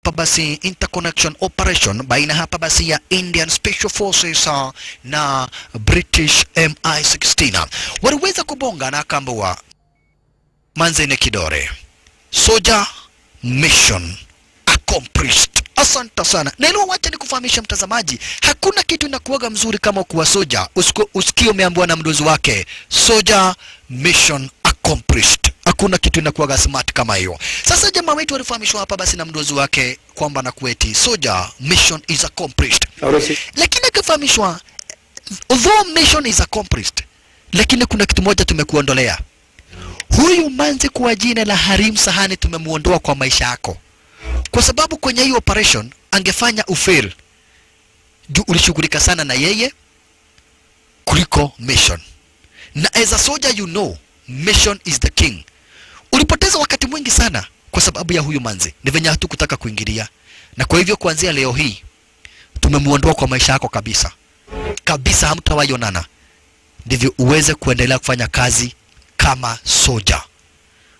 hapa basi interconnection operation baina hapa basi ya Indian Special Forces na British MI16. Waliweza kubonga na akambua Manzene Kidore. Soldier mission accomplished. Asante sana. Na ilo wacha nikufahamisha mtazamaji, hakuna kitu inakuwaga mzuri kama kuwa soja usikio umeambiwa na mdozi wake soldier mission accomplished. Hakuna kitu inakuwaga smart kama hiyo. Sasa jamaa wetu walifahamishwa hapa basi na mdozi wake kwamba na kueti soldier mission is accomplished. Lakini akifahamishwa although mission is accomplished, lakini kuna kitu moja tumekuondolea. Huyu manzi kwa jina la Harim Sahani tumemuondoa kwa maisha yako. Kwa sababu kwenye hii operation angefanya ufail. Juu ulishughulika sana na yeye kuliko mission. Na as a soldier you know, mission is the king. Ulipoteza wakati mwingi sana kwa sababu ya huyu manzi. Ni venye hatukutaka kuingilia. Na kwa hivyo kuanzia leo hii tumemuondoa kwa maisha yako kabisa. Kabisa hamtawayonana. Ndivyo uweze kuendelea kufanya kazi kama soldier.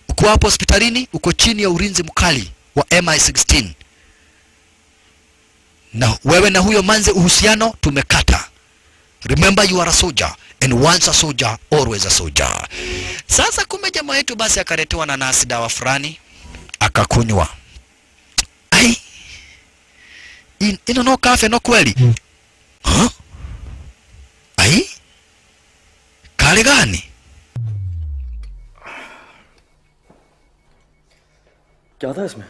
Uko hapo hospitalini, uko chini ya ulinzi mkali wa MI16. Na wewe na huyo manze uhusiano tumekata. Remember you are a soldier, and once a soldier always a soldier. Sasa kumbe jamaa yetu basi akaretewa na nasi dawa fulani akakunywa. Ai. Ino no kafe no kweli. Huh? Ai? Kale gani? क्या था इसमें?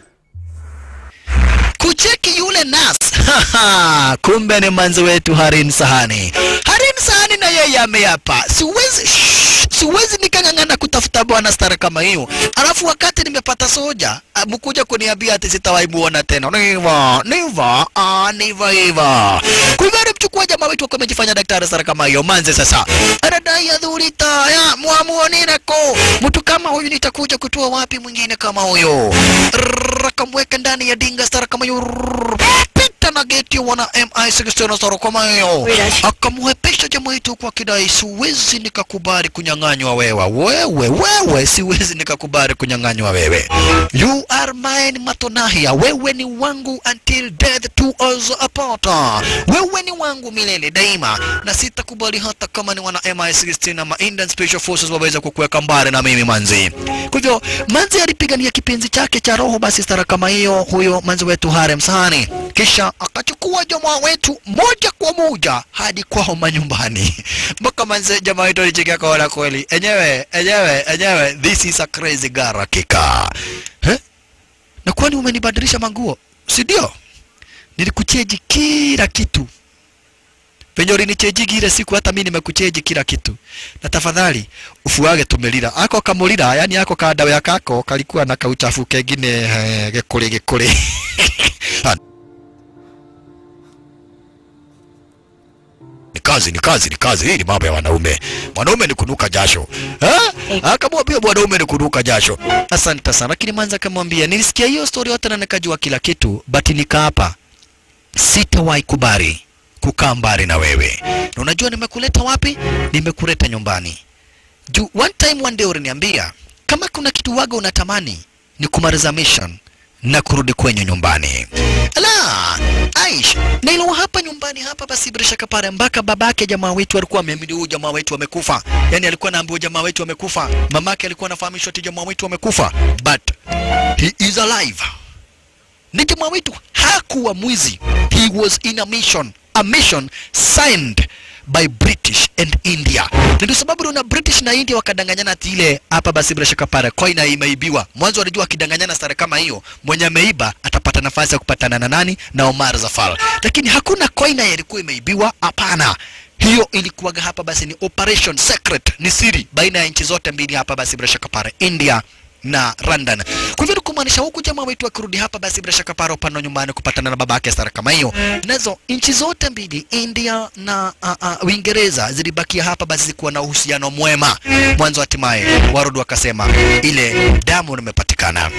Kucheki yule nas. Kumbe ni manzi wetu Harim Sahani. Harim Sahani na yeye ameapa. Siwezi nikangangana kutafuta bwana stara kama hiyo. Alafu wakati nimepata soja, mkuja kuniambia ati sitawahi muona tena. Niva. Kwa hivyo mchukua jamaa wetu kwa amejifanya daktari stara kama hiyo. Manze sasa. Anadai ya dhulita ya muamuonireko. Mtu kama huyu nitakuja kutoa wapi mwingine kama huyo? Rakamweka ndani ya dinga stara kama hiyo. Pita na geti wana MI16 stara kama hiyo. Akamwepesha jamaa wetu kwa kidai siwezi nikakubali kunyang'anywa wewe siwezi nikakubali kunyang'anywa wewe. You are mine Matonahia, wewe ni wangu until death to us apart. Wewe ni wangu milele daima na sitakubali hata kama ni wana MI16 na Indian Special Forces waweza kukuweka mbali na mimi manzi. Kwa hivyo manzi alipigania kipenzi chake cha roho basi stara kama hiyo huyo manzi wetu Harim Sahani. Kisha akachukua jamaa wetu moja kwa moja hadi kwao manyumbani. Mpaka manzi jamaa wetu alicheka kwa kweli. Enyewe this is a crazy girl kika. Na kwani umenibadilisha manguo? Si ndio? Nilikucheji kila kitu. Venye ulinicheji ile siku hata mimi nimekucheji kila kitu. Na tafadhali ufuage tumelira. Ako kamulira, yani ako kadawa ya kako kalikuwa na kauchafu kengine gekule. Ni kazi. Hii ni mambo ya wanaume. Mwanaume ni kunuka jasho. Akamwambia mwanaume ni kunuka jasho. Asante sana. Lakini manza akamwambia nilisikia hiyo story yote na nikajua kila kitu, but nikaapa sitawahi kubali kukaa mbali na wewe. Na unajua nimekuleta wapi? Nimekuleta nyumbani. One day uliniambia kama kuna kitu waga unatamani ni kumaliza mission na kurudi kwenye nyumbani. Aish, na ilo hapa nyumbani hapa basi bila shaka pale mpaka babake jamaa wetu alikuwa ameamini huyu jamaa wetu amekufa. Yani alikuwa anaambiwa jamaa wetu amekufa. Mamake alikuwa anafahamishwa ati jamaa wetu amekufa. But he is alive. Ni jamaa wetu hakuwa mwizi. He was in a mission signed by British and India. Ndio sababu una British na India wakadanganyana ati ile hapa basi bila shaka pale coin imeibiwa. Mwanzo walijua kidanganyana stare kama hiyo, mwenye ameiba atapata nafasi ya kupatana na nani? Na Omar Zafar. Lakini hakuna coin ilikuwa imeibiwa, hapana. Hiyo ilikuwa hapa basi ni operation secret, ni siri baina ya nchi zote mbili hapa basi bila shaka pale India na London. Kwa hivyo kumaanisha huku jamaa wetu akirudi hapa basi bila shaka paro pano nyumbani kupatana na babake stara kama hiyo. Nazo nchi zote mbili India na Uingereza zilibakia hapa basi kuwa na uhusiano mwema. Mwanzo hatimaye warudi wakasema ile damu imepatikana.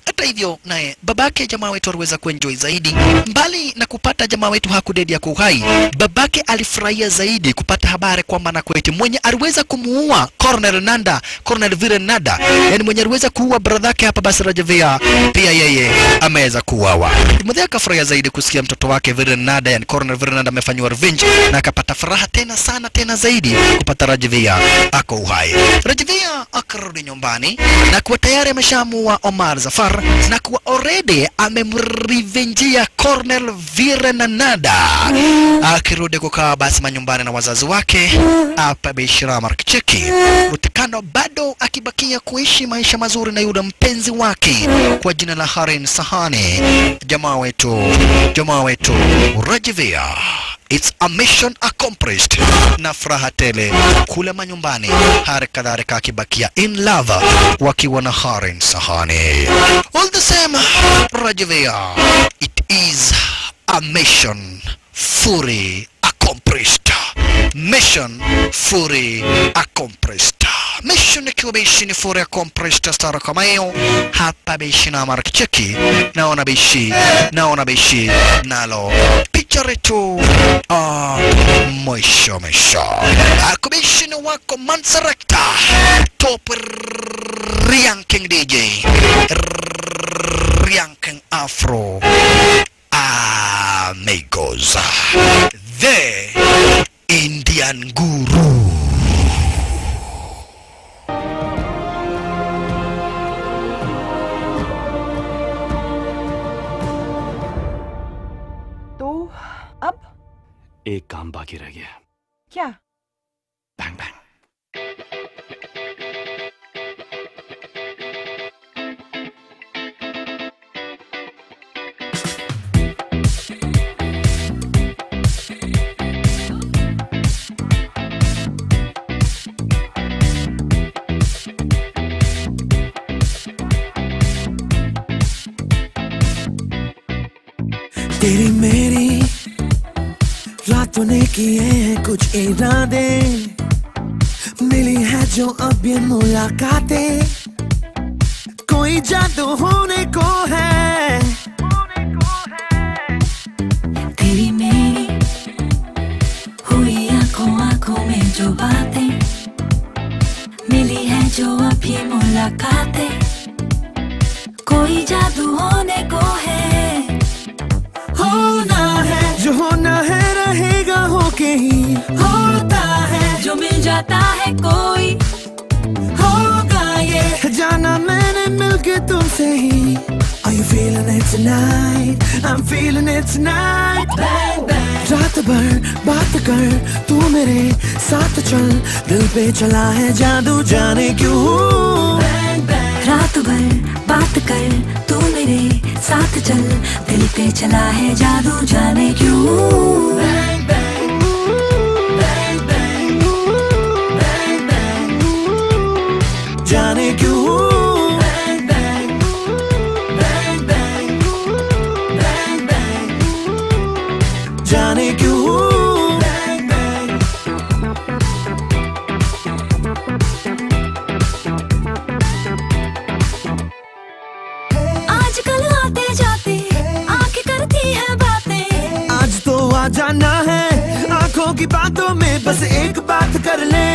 Hata hivyo naye babake jamaa wetu aliweza kuenjoy zaidi. Mbali na kupata jamaa wetu hakudedia kwa uhai, babake alifurahia zaidi kupata habari kwamba na kweti mwenye aliweza kumuua Colonel Viren Nada, yani mwenye aliweza kuua brother yake hapa basi Rajavia, pia yeye ameweza kuuawa. Mmoja akafurahia zaidi kusikia mtoto wake Viren Nada, yani Colonel Viren Nada amefanywa revenge, na akapata furaha tena zaidi kupata Rajavia ako uhai. Rajavia akarudi nyumbani na kuwa tayari ameshamuua Omar Zafar na kuwa already amemrevenjia Colonel Viren Nada. Akirudi kukaa basi manyumbani na wazazi wake hapa Bishra Markicheki, utikano bado akibakia kuishi maisha mazuri na yule mpenzi wake kwa jina la Harin Sahani. Jamaa wetu Rajavia, it's a mission accomplished, na furaha tele kule manyumbani, hali kadhalika akibakia in love wakiwa na Harin Sahani. All the same, Rajavia, it is a mission fully accomplished. Mission fully accomplished. Mission ikiwa bishi ni fully accomplished stara kama hiyo hapa bishi na Markicheki, naona bishi nalo picture tu mwisho akubishi ni wako Mansarekta top ranking DJ ranking Afro amigos, the Indian Guru. तो अब एक काम बाकी रह गया। क्या? Bang bang. तेरी मेरी रातों ने किए हैं कुछ इरादे, मिली है जो अब ये मुलाकातें, कोई जादू होने को है। तेरी मेरी हुई आंखों में जो बातें, मिली है जो अब ये मुलाकातें, कोई जादू होने को है। होना है जो होना है रहेगा होके ही होता है, जो मिल जाता है कोई होगा ये जाना मैंने मिलके तुमसे ही। Are you feeling it tonight? I'm feeling it tonight. Bang bang रात भर बात कर तू मेरे साथ चल, दिल पे चला है जादू जाने क्यों। Bang bang रात भर बात कर तू मेरे साथ चल, दिल पे चला है जादू जाने क्यों। Bang bang bang bang bang bang जाने क्यों। Bang bang bang bang bang bang जाने क्यों। Bang bang आजकल आते जाते आंखें करती है बातें, आज तो आ जाना है आंखों की बातों में, बस एक बात कर ले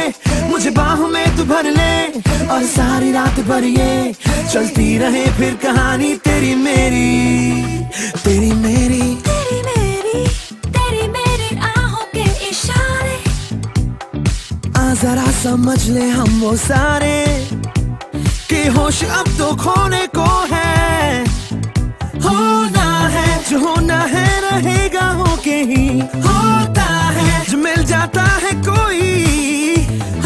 मुझे बाहों में तू भर ले, और सारी रात भर ये चलती रहे फिर कहानी तेरी मेरी तेरी मेरी। तेरी मेरी तेरी मेरी आहों के इशारे, आ जरा समझ ले हम वो सारे कि होश अब तो खोने को है। होना है जो होना है रहेगा होके ही होता है, जो मिल जाता है कोई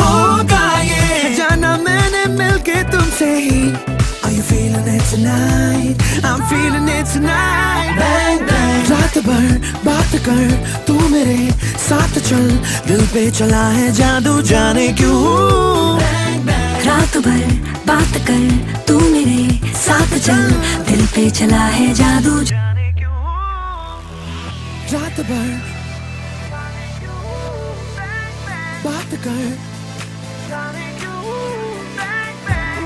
होगा ये जाना मैंने मिलके तुमसे ही। Are you feeling it tonight? I'm feeling it tonight. Bang bang रात भर बात कर तू मेरे साथ चल, दिल पे चला है जादू जाने क्यों। Bang bang रात भर बात कर तू मेरे साथ चल, दिल पे चला है जादू जाने क्यों। रात भर बात कर जाने क्यों। Bang bang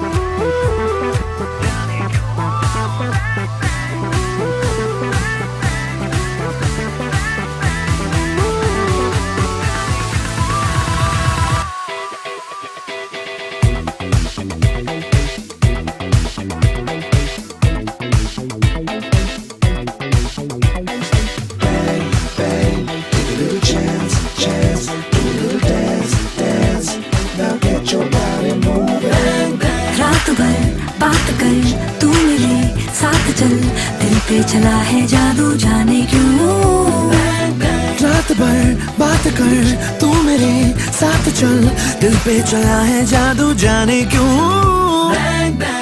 जाने क्यों। रात भर बात कर तू मेरे साथ चल, दिल पे चला है जादू जाने क्यों। रात भर बात कर तू मेरे साथ चल, दिल पे चला है जादू जाने क्यों।